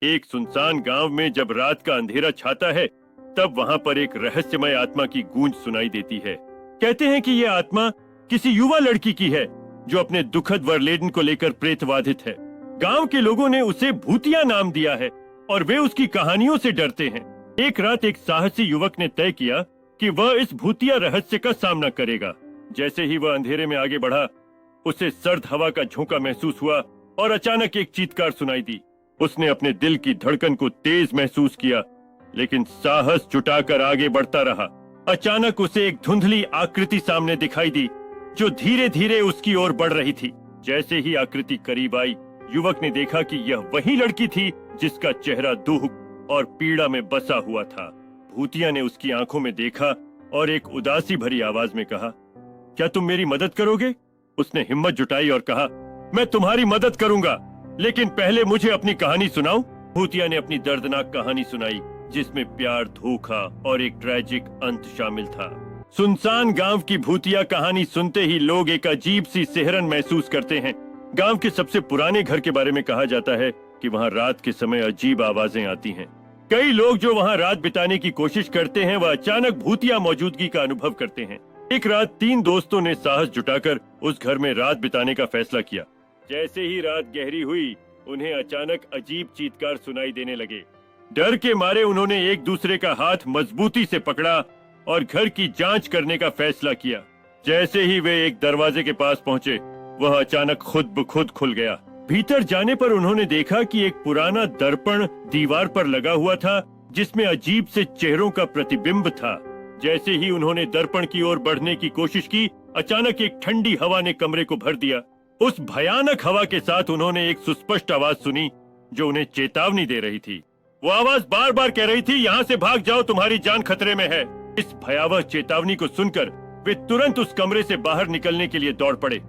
एक सुनसान गांव में जब रात का अंधेरा छाता है, तब वहां पर एक रहस्यमय आत्मा की गूंज सुनाई देती है। कहते हैं कि यह आत्मा किसी युवा लड़की की है जो अपने दुखद वरलेडन को लेकर प्रेतवाधित है। गांव के लोगों ने उसे भूतिया नाम दिया है और वे उसकी कहानियों से डरते हैं। एक रात एक साहसी युवक ने तय किया कि वह इस भूतिया रहस्य का सामना करेगा। जैसे ही वह अंधेरे में आगे बढ़ा, उसे सर्द हवा का झोंका महसूस हुआ और अचानक एक चीत्कार सुनाई दी। उसने अपने दिल की धड़कन को तेज महसूस किया, लेकिन साहस जुटाकर आगे बढ़ता रहा। अचानक उसे एक धुंधली आकृति सामने दिखाई दी जो धीरे धीरे उसकी ओर बढ़ रही थी। जैसे ही आकृति करीब आई, युवक ने देखा कि यह वही लड़की थी जिसका चेहरा दुख और पीड़ा में बसा हुआ था। भूतिया ने उसकी आंखों में देखा और एक उदासी भरी आवाज में कहा, क्या तुम मेरी मदद करोगे? उसने हिम्मत जुटाई और कहा, मैं तुम्हारी मदद करूंगा, लेकिन पहले मुझे अपनी कहानी सुनाओ। भूतिया ने अपनी दर्दनाक कहानी सुनाई, जिसमें प्यार, धोखा और एक ट्रेजिक अंत शामिल था। सुनसान गांव की भूतिया कहानी सुनते ही लोग एक अजीब सी सिहरन महसूस करते हैं। गांव के सबसे पुराने घर के बारे में कहा जाता है कि वहां रात के समय अजीब आवाजें आती हैं। कई लोग जो वहां रात बिताने की कोशिश करते हैं, वह अचानक भूतिया मौजूदगी का अनुभव करते हैं। एक रात 3 दोस्तों ने साहस जुटाकर उस घर में रात बिताने का फैसला किया। जैसे ही रात गहरी हुई, उन्हें अचानक अजीब चीत्कार सुनाई देने लगे। डर के मारे उन्होंने एक दूसरे का हाथ मजबूती से पकड़ा और घर की जांच करने का फैसला किया। जैसे ही वे एक दरवाजे के पास पहुंचे, वह अचानक खुद ब खुद खुल गया। भीतर जाने पर उन्होंने देखा कि एक पुराना दर्पण दीवार पर लगा हुआ था, जिसमें अजीब से चेहरों का प्रतिबिंब था। जैसे ही उन्होंने दर्पण की ओर बढ़ने की कोशिश की, अचानक एक ठंडी हवा ने कमरे को भर दिया। उस भयानक हवा के साथ उन्होंने एक सुस्पष्ट आवाज सुनी जो उन्हें चेतावनी दे रही थी। वो आवाज बार बार कह रही थी, यहाँ से भाग जाओ, तुम्हारी जान खतरे में है। इस भयावह चेतावनी को सुनकर वे तुरंत उस कमरे से बाहर निकलने के लिए दौड़ पड़े।